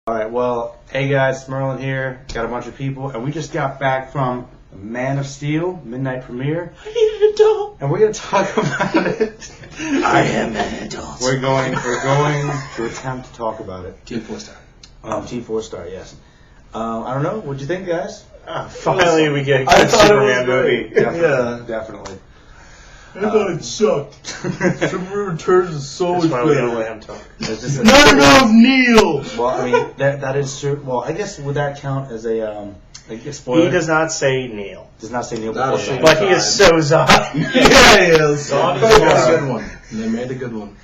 Alright, well, hey guys, Merlin here. Got a bunch of people, and we just got back from Man of Steel, midnight premiere. I need an adult. And we're going to talk about it. I am an adult. We're going to attempt to talk about it. Team 4-star. Team 4-star, yes. I don't know, what'd you think, guys? Finally, we get a good Superman movie. Definitely. I thought it sucked. Superman Returns is so much That's why we better. don't let him talk. Not enough Neil! Well, I mean, that is true. Well, I guess would that count as a spoiler? He does not say Neil. Does not say Neil Not before a that. But he is so Zod. Yeah, he is. Zod is They made a Zod. good one. They made a good one.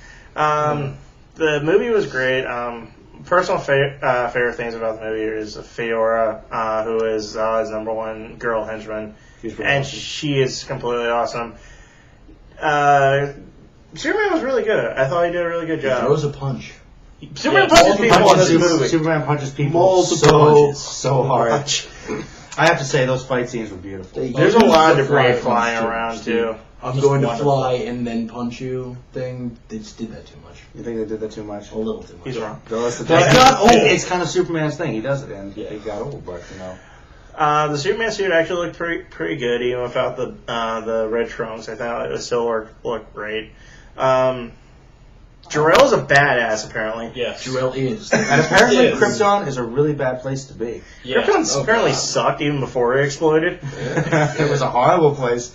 The movie was great. Personal favorite things about the movie is Fiora, who is Zod's #1 girl henchman. And she is completely awesome. Superman was really good. I thought he did a really good He job. throws a punch. Superman punches people in this movie. Superman punches people Multiple punches. so hard. I have to say, those fight scenes were beautiful. There's a lot of debris flying around, too. I'm going to fly and then punch you thing. They just did that too much. You think they did that too much? A little too much. He's wrong. It's kind of Superman's thing. He does it, and it got old, but you know. The Superman suit actually looked pretty good, even without the red trunks. I thought it still looked great. Jor-El's a badass, apparently. Yes. Jor-El is. And apparently, Krypton is a really bad place to be. Yeah. Krypton apparently sucked even before it exploded. It was a horrible place.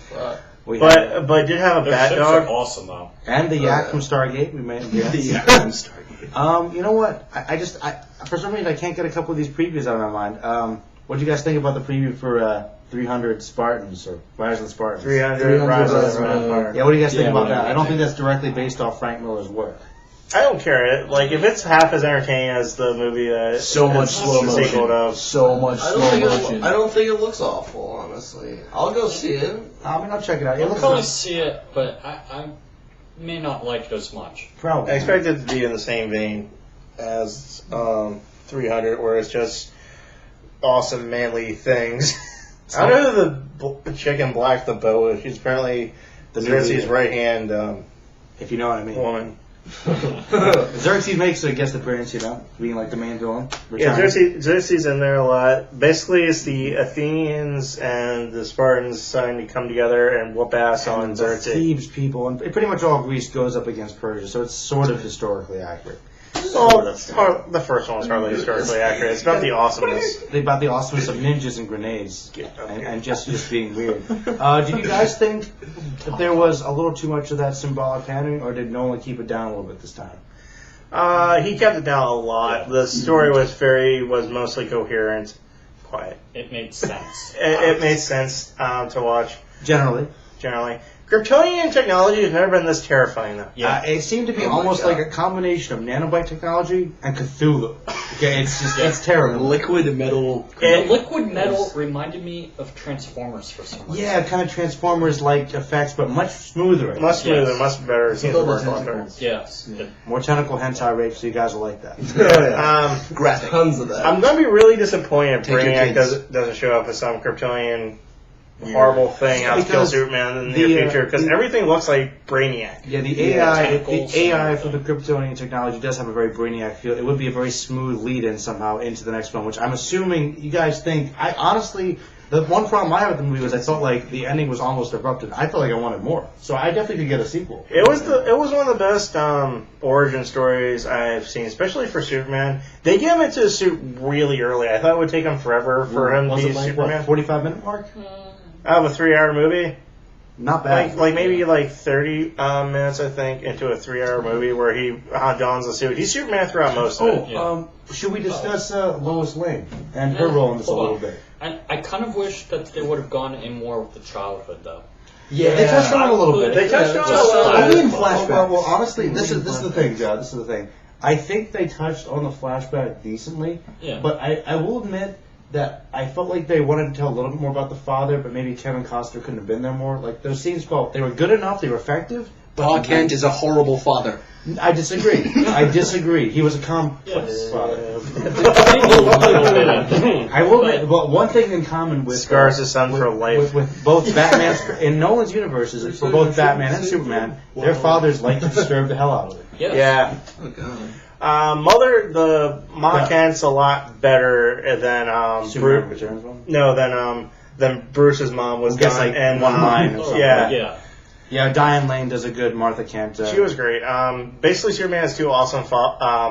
But did have a Their bat ships dog. are awesome, though. And the yak from Stargate. We made The Yak from Stargate. You know what? I for some reason I can't get a couple of these previews out of my mind. What do you guys think about the preview for 300 Spartans or Rise of the Spartans? 300 Rise of the Empire. Yeah, what do you guys think Yeah, about that? whatever. I don't think that's directly based off Frank Miller's work. I don't care. Like, if it's half as entertaining as the movie that So much it's slow motion. sequeled of. So much I slow don't think motion. I don't think it looks awful, honestly. I'll go see it. I mean, I'll check it out. It I'll looks probably nice. see it, but I may not like it as much. Probably. I expect it to be in the same vein as 300, where it's just awesome manly things. I don't know who the chick in black, the bow is. She's apparently Xerxes' right hand If you know what I mean. woman. Xerxes makes a guest appearance, you know, being like the main villain. Yeah, Returning. Xerxes in there a lot. Basically, it's the Athenians and the Spartans deciding to come together and whoop ass on And the Xerxes. Thebes people, and pretty much all Greece goes up against Persia, so it's sort of historically accurate. Well, the first one was hardly historically accurate. It's about the awesomeness. About the awesomeness of ninjas and grenades, and just being weird. Did you guys think that there was a little too much of that symbolic pandering, or did Nolan keep it down a little bit this time? He kept it down a lot. The story was mostly coherent, quiet. It made sense. It made sense to watch. Generally. Kryptonian technology has never been this terrifying, though. Yeah. It seemed to be almost like a combination of nanobite technology and Cthulhu. Okay, it's terrible. Liquid metal. The liquid metal reminded me of Transformers for some reason. Yeah, kind of Transformers-like effects, but much smoother. Much smoother, Yes. much better. It seems to work a lot better. Yes. More tentacle hentai rape, so you guys will like that. Graphic. Tons of that. I'm going to be really disappointed if Take your Brainiac kids. doesn't show up as some Kryptonian horrible thing out to kill Because Superman in the near future, because everything looks like Brainiac. Yeah, the AI tentacles. for the Kryptonian technology does have a very Brainiac feel. It would be a very smooth lead-in somehow into the next one, which I'm assuming you guys think. I honestly, the one problem I had with the movie was I felt like the ending was almost abrupted. I felt like I wanted more, so I definitely could get a sequel. It was one of the best origin stories I've seen, especially for Superman. They get him into the suit really early. I thought it would take him forever for him to Was be it like Superman. 45-minute mark? Out of a 3-hour movie, Not bad. like maybe 30 minutes, I think, into a 3-hour movie where he dons the suit. He's Superman throughout most of it. Oh, should we discuss Lois Lane and her role in this a little bit? I kind of wish that they would have gone in more with the childhood, though. Yeah, they touched on it a little bit. They touched on it a Just little Only bit. in flashback. Well, honestly, this is the thing, John. This is the thing. I think they touched on the flashback decently, Yeah. but I will admit that I felt like they wanted to tell a little bit more about the father, but maybe Kevin Costner couldn't have been there more. Like, those scenes felt, they were good enough, they were effective. Bob Kent is a horrible father. I disagree. He was a complex father. I will admit, but one thing in common with Scars his son for life. with both Batman's in Nolan's universes, for both Batman and Superman, their fathers like to disturb the hell out of them. Yes. Yeah. Oh, God. The Ma Kent's a lot better than Superman Returns one? No, than Bruce's mom was. Guess like and one line or something. Yeah. Yeah, Diane Lane does a good Martha Kent. She was great. Basically, Superman has two awesome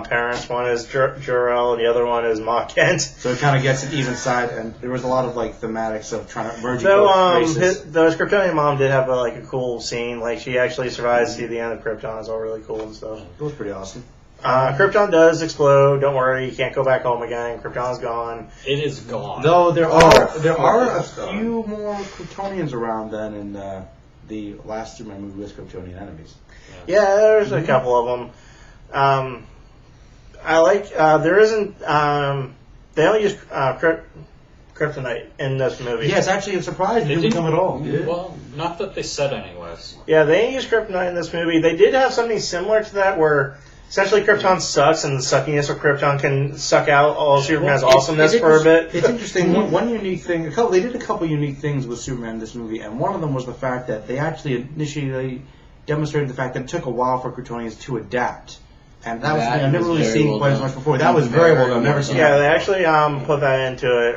parents. One is Jor-El, and the other one is Ma Kent. So it kind of gets an even side, and there was a lot of like thematics of trying to merge Though both races. the Kryptonian mom did have a cool scene. Like she actually survives to the end of Krypton. It's all really cool and stuff. It was pretty awesome. Krypton does explode. Don't worry, you can't go back home again. Krypton's gone. It is gone. Though there are a few more Kryptonians around than in the last Superman movie with Kryptonian enemies. Yeah, there's a couple of them. I like. There isn't. They only use kryptonite in this movie. Yes, actually, it's surprised it didn't come at all. Well, not that they said anyways. Yeah, they didn't use kryptonite in this movie. They did have something similar to that where essentially Krypton sucks and the suckiness of Krypton can suck out all Superman's awesomeness for a bit. It's interesting. One unique thing. They did a couple unique things with Superman in this movie, and one of them was the fact that they actually initially demonstrated the fact that it took a while for Kryptonians to adapt. And that was something I've never really seen quite as much before. That was very well done. Never seen that. Yeah, they actually put that into it.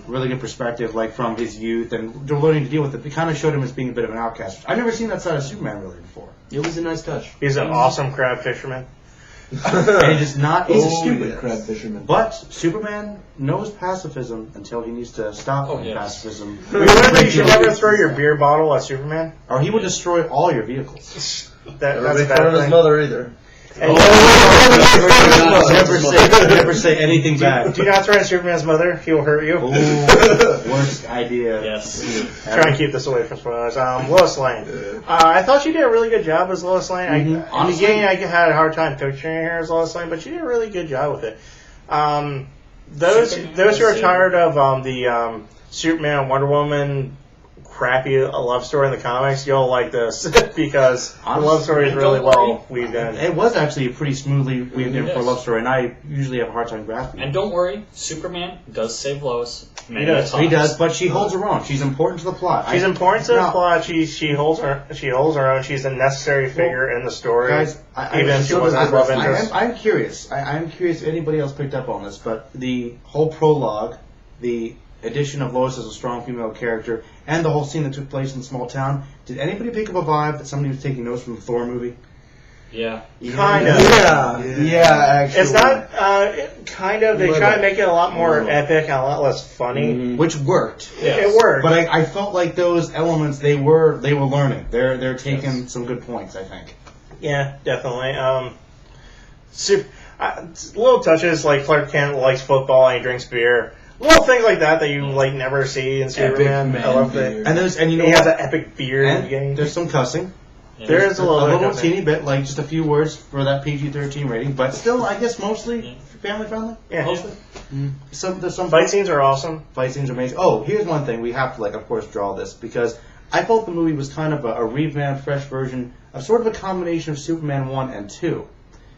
Really good perspective, like from his youth, and they're learning to deal with it. They kind of showed him as being a bit of an outcast. I've never seen that side of Superman really before. It was a nice touch. He's an awesome crab fisherman. And it is not. He's a Stupid stupid crab fisherman. But Superman knows pacifism until he needs to stop pacifism. Remember, you should never throw your beer bottle at Superman. Or he would destroy all your vehicles. That's Never a make bad fun of his thing. mother either. And Never say anything bad. do not threaten Superman's mother. He will hurt you. Ooh, worst idea. Yes. Try and keep this away from spoilers. Lois Lane. I thought she did a really good job as Lois Lane. In the Honestly- beginning, I had a hard time picturing her as Lois Lane, but she did a really good job with it. Those who are tired of the Superman Wonder Woman crappy love story in the comics, you'll like this because the love story is really well weaved in. It was actually a pretty smoothly weaved in for a love story, and I usually have a hard time grasping it. And don't worry, Superman does save Lois. He does. He does, but she holds her own. She's important to the plot. She's important to the plot. She holds her own. She's a necessary figure in the story. Guys, even if she wasn't love interest. I'm curious. I'm curious if anybody else picked up on this, but the whole prologue, the addition of Lois as a strong female character, and the whole scene that took place in the small town, did anybody pick up a vibe that somebody was taking notes from the Thor movie? Yeah. Kind of. Yeah, actually. It's not kind of. They try to make it a lot more epic and a lot less funny, which worked. It worked. But I felt like those elements they were learning. They're taking some good points, I think. Yeah, definitely. Little touches like Clark Kent likes football and he drinks beer. Little things like that you never see in Superman. I love that. And you know he has what? an epic beard in the beginning. There's some cussing. Yeah. There is a little teeny bit, like just a few words for that PG-13 rating, but still, I guess mostly family friendly. Yeah. Mostly. There's some Fight scenes are awesome. Fight scenes are amazing. Oh, here's one thing we have to of course, draw this because I felt the movie was kind of a revamped, fresh version of sort of a combination of Superman 1 and 2.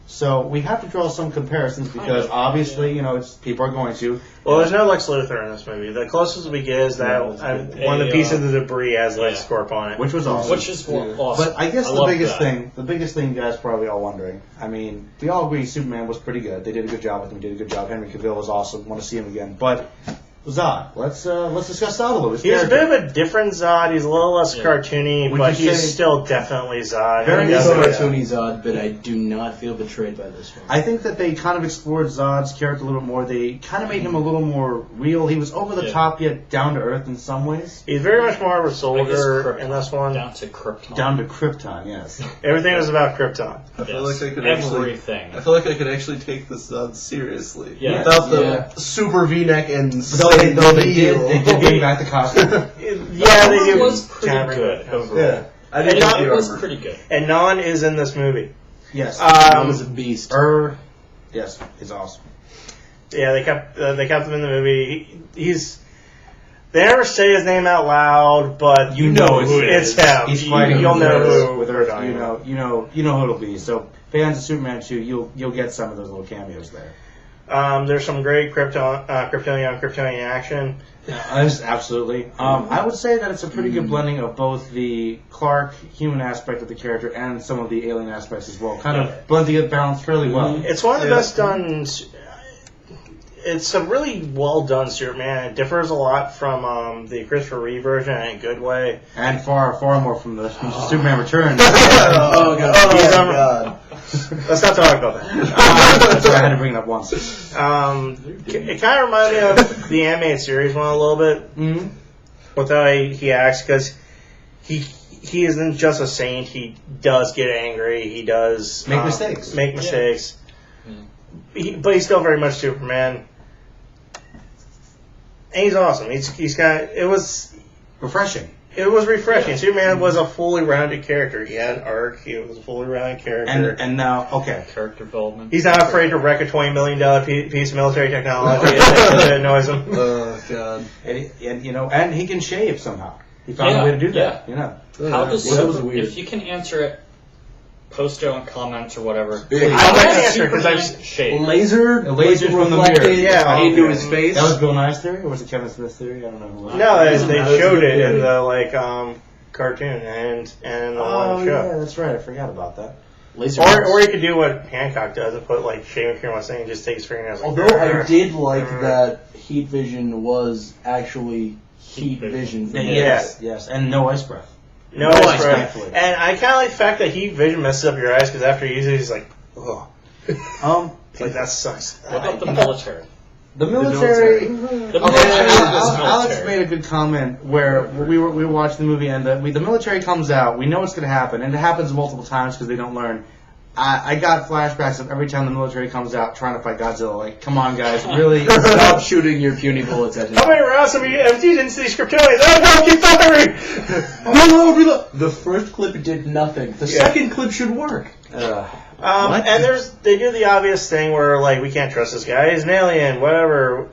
So we have to draw some comparisons because obviously, people are going to. Well, there's no Lex Luthor in this movie. The closest we get is that one of the pieces of the debris has Lex Corp on it. Which was awesome. Which is awesome. But I guess love the biggest thing you guys are probably all wondering, I mean, we all agree Superman was pretty good. They did a good job with him. Did a good job. Henry Cavill was awesome. Want to see him again. But Zod. Let's discuss Zod a little bit. He's a bit of a different Zod. He's a little less cartoony, but he's still definitely Zod. Very cartoony Zod, but I do not feel betrayed by this one. I think that they kind of explored Zod's character a little bit more. They kind of made him a little more real. He was over the top yet down to earth in some ways. He's very much more of a soldier in this one. Down to Krypton. Down to Krypton, yes. Everything is about Krypton. I feel like I could everything. I feel like I could actually take the Zod seriously without the super V-neck and they did bring back the costume. Yeah, they do. It was pretty good overall. Yeah, I didn't It was pretty good. And Non is in this movie. Yes. That was a beast. Yes, he's awesome. Yeah, they kept him in the movie. They never say his name out loud, but you know who it is. It's him. He's fighting. You'll know who with Earth. You know who it'll be. So fans of Superman 2, you'll get some of those little cameos there. There's some great Kryptonian action. Absolutely. I would say that it's a pretty good blending of both the Clark human aspect of the character and some of the alien aspects as well. Kind of blending it balanced fairly well. It's one of the best done. It's a really well done Superman. It differs a lot from the Christopher Reeve version in a good way. And far more from the Superman Returns. Oh god. Let's not talk about that. That's why I had to bring it up once. It kind of reminded me of the animated series one a little bit. Mm-hmm. With how he acts, because he isn't just a saint. He does get angry. He does Make mistakes. But he's still very much Superman. And he's awesome. It was Refreshing. It was refreshing. Yeah. Superman was a fully rounded character. He had an arc. He was a fully rounded character. And now, okay. Character development. He's not afraid to wreck a $20 million piece of military technology that annoys him. Oh, God. And he can shave somehow. He found a way to do that. How does that was weird. If you can answer it, post it on comments or whatever. I can't answer because I've shaved. Laser from the mirror. Into his face. That was Bill Nye's theory, or was it Kevin Smith's theory? I don't know who it was. No, they showed it in the cartoon and in the one show. Yeah, that's right. I forgot about that. Or you could do what Hancock does and put shaving cream on his thing and just take his fingernails. Although I did like that heat vision was actually heat vision. Yes, and no ice breath. No ice breath. And I kind of like the fact that heat vision messes up your eyes because after you use it, he's like, ugh. That sucks. What about the military? The military. Alex made a good comment where we were watching the movie and the military comes out. We know what's going to happen, and it happens multiple times because they don't learn. I got flashbacks of every time the military comes out trying to fight Godzilla. Like, come on, guys, really stop shooting your puny bullets at him. How many rounds have you emptied into these Kryptonians? Oh no, keep firing! No, reload. The first clip did nothing. The second clip should work. And they do the obvious thing where we can't trust this guy. He's an alien, whatever.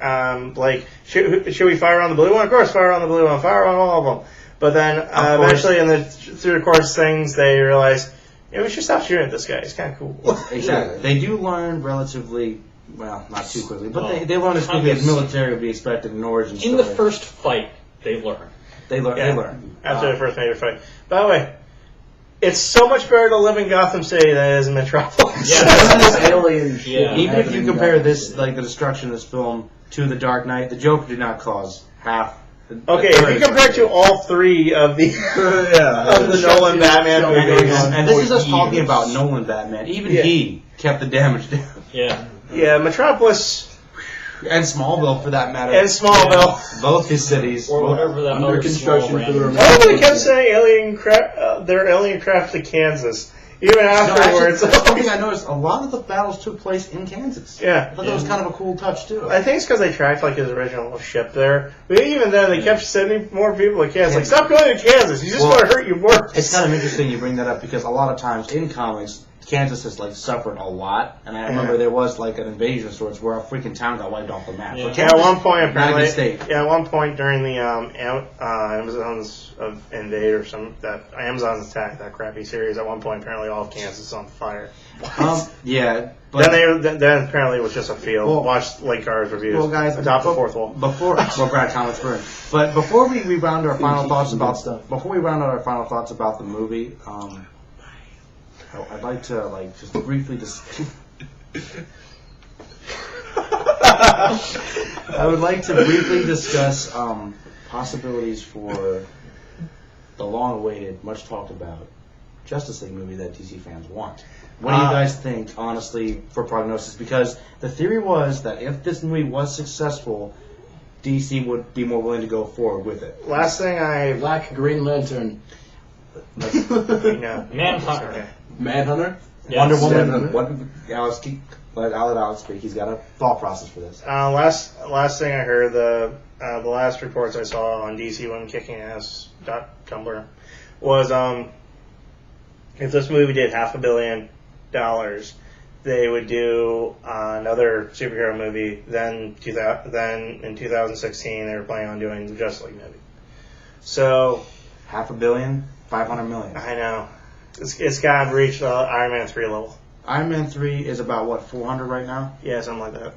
Should we fire on the blue one? Of course, fire on the blue one. Fire on all of them. But then eventually, through the course of things, they realize, we should stop shooting at this guy. He's kind of cool. Exactly. They do learn relatively, well, not too quickly, but they learn as quickly as military would be expected in origin story. In the first fight, they learn. They learn. After the first major fight. By the way, it's so much better to live in Gotham City than it is in Metropolis. Yeah. Even if you compare this, the destruction of this film to The Dark Knight, the Joker did not cause half. Okay, if you compare to all three of the Nolan Batman movies, and this is us talking about Nolan Batman. Even he kept the damage down. Yeah, Metropolis. And Smallville, for that matter. And Smallville. Both his cities. Or whatever that under construction for the remainder. Oh, they kept saying they're alien craft to Kansas. Even afterwards. That's something I noticed. A lot of the battles took place in Kansas. Yeah. I thought that was kind of a cool touch, too. I think it's because they tracked his original ship there. But even then, they kept sending more people to Kansas. Stop going to Kansas. You just want to hurt you worse. It's kind of interesting you bring that up because a lot of times in comics, Kansas has suffered a lot, and I remember there was an invasion of sorts where a freaking town got wiped off the map. Yeah. So Kansas, at one point, apparently, state. at one point during the Amazon's invade or Amazon's attack, that crappy series, at one point apparently all of Kansas is on fire. Yeah. But then apparently it was just a field. Well, watch Lake Cars reviews. Well, guys, adopt the fourth wall. Brad comments first. But before we round our final thoughts about the movie, I'd like to just briefly I would like to briefly discuss possibilities for the long-awaited, much talked about Justice League movie that DC fans want. What do you guys think, honestly, for prognosis? Because the theory was that if this movie was successful, DC would be more willing to go forward with it. Last thing Black Green Lantern. Manhunter. Okay. Manhunter? Yes. Wonder Woman. Let Alex speak. He's got a thought process for this. Last thing I heard, the last reports I saw on DC Women Kicking Ass Tumblr was if this movie did $500 million, they would do another superhero movie. Then in 2016 they were planning on doing the Justice League movie. So $500 million, $500 million. I know it's got to reach the Iron Man 3 level. Iron Man 3 is about, what, 400 right now? Yeah, something like that.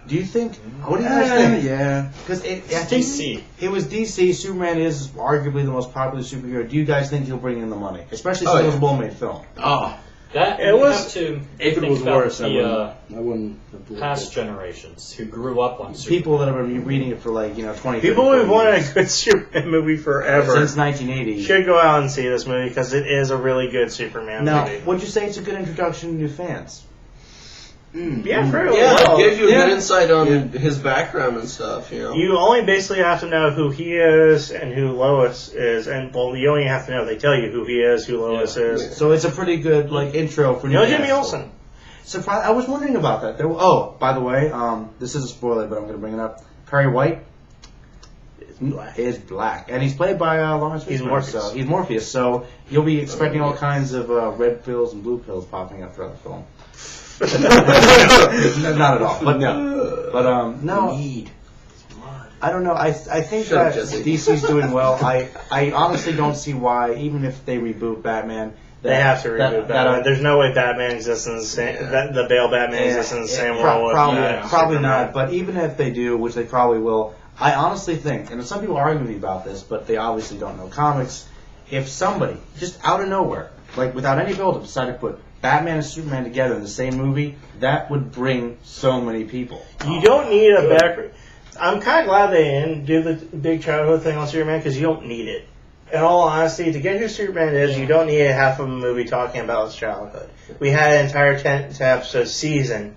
Do you think? What do you guys think? Yeah. Because It's DC. It was DC. Superman is arguably the most popular superhero. Do you guys think he'll bring in the money? Especially since it was a well-made film. Oh. That It you was- have to If it think was about worse, I the wouldn't have believed past it. generations who grew up on Superman. People that have been reading it for 20, People 30, who've 40 wanted years. a good Superman movie forever Since 1980. should go out and see this movie because it is a really good Superman Now, movie. would you say it's a good introduction to new fans? Yeah, very Yeah, well. it gives you a Yeah. good insight on his background and stuff, you know. You only basically have to know who he is and who Lois is, and well, you only have to know they tell you who he is, who Lois is. So it's a pretty good intro for new No fans. Jimmy Olsen. Surprise! I was wondering about that. By the way, this is a spoiler, but I'm going to bring it up. Perry White is black, and he's played by Lawrence He's Fishburne. Morpheus. So he's Morpheus. So you'll be expecting all kinds of red pills and blue pills popping up throughout the film. Not at all, but no. Need. I don't know. I think Shut up, that Jesse. DC's doing well. I honestly don't see why, even if they reboot Batman, They have to reboot Batman. There's no way Batman exists in the same. That the Bale Batman exists in the same world with probably Superman. not. But even if they do, which they probably will, I honestly think, and some people argue with me about this, but they obviously don't know comics. If somebody just out of nowhere, like without any build-up, decided to put Batman and Superman together in the same movie, that would bring so many people. You don't need a back. I'm kind of glad they didn't do the big childhood thing on Superman because you don't need it. In all honesty, to get who Superman is, you don't need a half of a movie talking about his childhood. We had an entire 10 episode season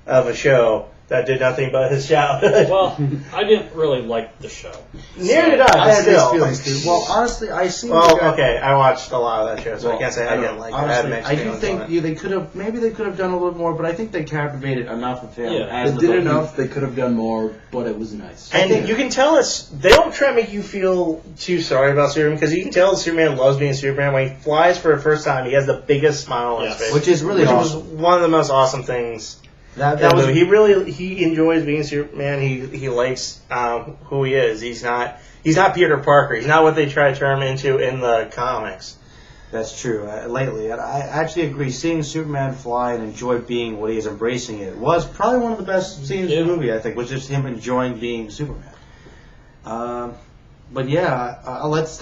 of a show that did nothing but his childhood. Well, I didn't really like the show. Neither did I I. had these Still. feelings too. Well, honestly, I see. Well, okay, I watched a lot of that show, so I Well, can't say I didn't like it. I had Honestly, mixed I do feelings think on it. they could have done a little more, but I think they captivated enough of him. Yeah. as They the did book. enough. They could have done more, but it was nice. And you can tell they don't try to make you feel too sorry about Superman because you can tell Superman loves being Superman. When he flies for the first time, he has the biggest smile on his face, Which is really which awesome. was one of the most awesome things. That was He enjoys being Superman. He likes who he is. He's not Peter Parker. He's not what they try to turn him into in the comics. That's true. Lately, I actually agree. Seeing Superman fly and enjoy being what he is, embracing it, was probably one of the best scenes in the movie. I think was just him enjoying being Superman. But yeah, let's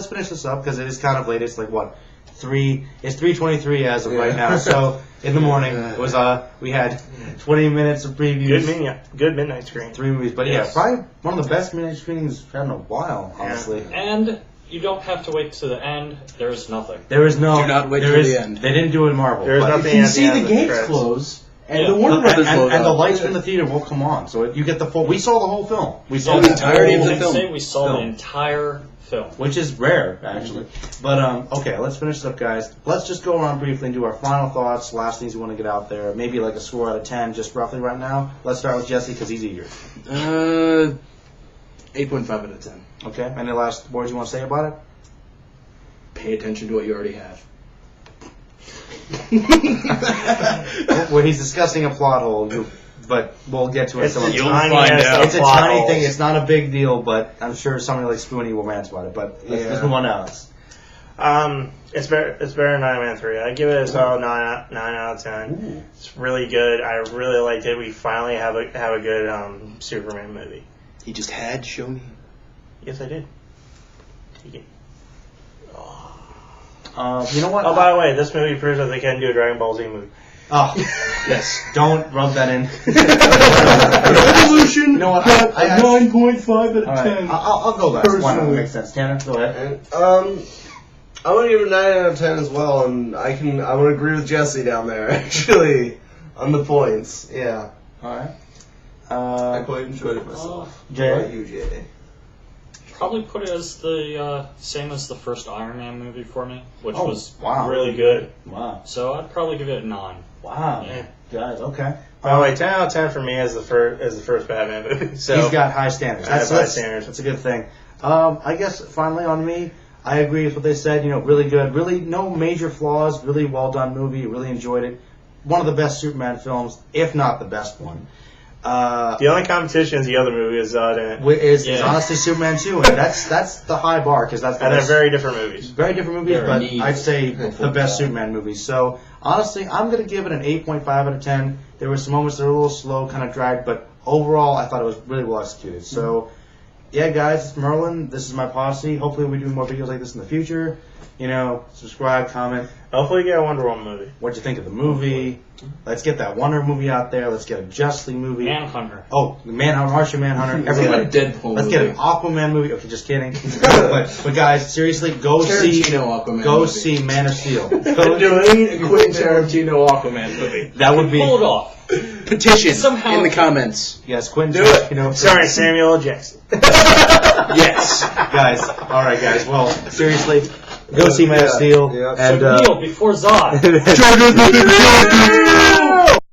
finish this up because it is kind of late. It's like what 3? It's 3:23 as of right now. So in the morning it was we had 20 minutes of previews. Good midnight screen. 3 movies, but Yes. yeah, probably one of the best midnight screenings we've had in a while, honestly. And you don't have to wait to the end. There is nothing. There is no. Do not wait there till is- the end. They didn't do it in Marvel. There is but- nothing You at see the the end of gates credits. close, and Yeah. the Warner Brothers and logo. the lights from the theater will come on, so you get the full. We saw the whole film. We saw Yeah, the the entirety of I the can film. say we saw the Film. entire film. which is rare actually. But okay, let's finish this up, guys. Let's just go around briefly and do our final thoughts, last things you want to get out there. Maybe like a score out of 10, just roughly right now. Let's start with Jesse because he's eager. 8.5 out of 10. Okay, any last words you want to say about it? Pay attention to what you already have. Where he's discussing a plot hole, but we'll get to it. It's some a other You'll time. tiny find ass out. It's a plot tiny holes. thing. It's not a big deal, but I'm sure somebody like Spoonie will rant about it. But let's move on to Alex. It's better than Iron Man 3. I give it a solid 9 out of 10. Ooh. It's really good. I really liked it. We finally have a good Superman movie. He just had to show me. Yes, I did. Take it. You know what? Oh, by the way, this movie proves that they can do a Dragon Ball Z movie. Oh, yes. Don't rub that in. Revolution You know what? got I- a 9.5 out of All right, 10. I'll go last. Why not? Personally. Makes sense. Tanner, go ahead. And, I'm gonna give it a 9 out of 10 as well, and I would agree with Jesse down there actually on the points. Yeah, All right. I quite enjoyed it myself. Jay? How about you, Jay? Probably put it as the same as the first Iron Man movie for me, which was wow. Really good. Wow. so I'd probably give it a 9. Wow. Yeah. Guys, okay. By the way, 10 out of 10 for me is the first Batman movie. So He's got high standards. I have high standards. That's a good thing. I guess finally on me, I agree with what they said. You know, really good. Really no major flaws. Really well done movie. Really enjoyed it. One of the best Superman films, if not the best one. the only competition is the other movie is Is Yeah. honestly Superman 2, and that's the high bar because that's the and they're best. very different movies. Very different movies, Very but neat. I'd say Full the best stop. Superman movie. So honestly, I'm going to give it an 8.5 out of 10. There were some moments that were a little slow, kind of dragged, but overall, I thought it was really well executed. So, yeah, guys, it's Merlin. This is my posse. Hopefully, we do more videos like this in the future. You know, subscribe, comment. Hopefully, get a Wonder Woman movie. What'd you think of the movie? Let's get that Wonder movie out there. Let's get a Justice League movie. Manhunter. Oh, Martian Manhunter. Let's get a Everybody. Deadpool Let's movie. get an Aquaman movie. Okay, just kidding. but guys, seriously, go see Aquaman movie. Man of Steel. Quentin Tarantino Aquaman movie. That would be Pull it off. Petition Somehow- in the comments. yes, Quentin. Do it. You know, Sorry, Samuel L. Jackson. Yes. guys. All right, guys. Well, seriously, go see Man of Steel. Yeah. And So Neil before Zod.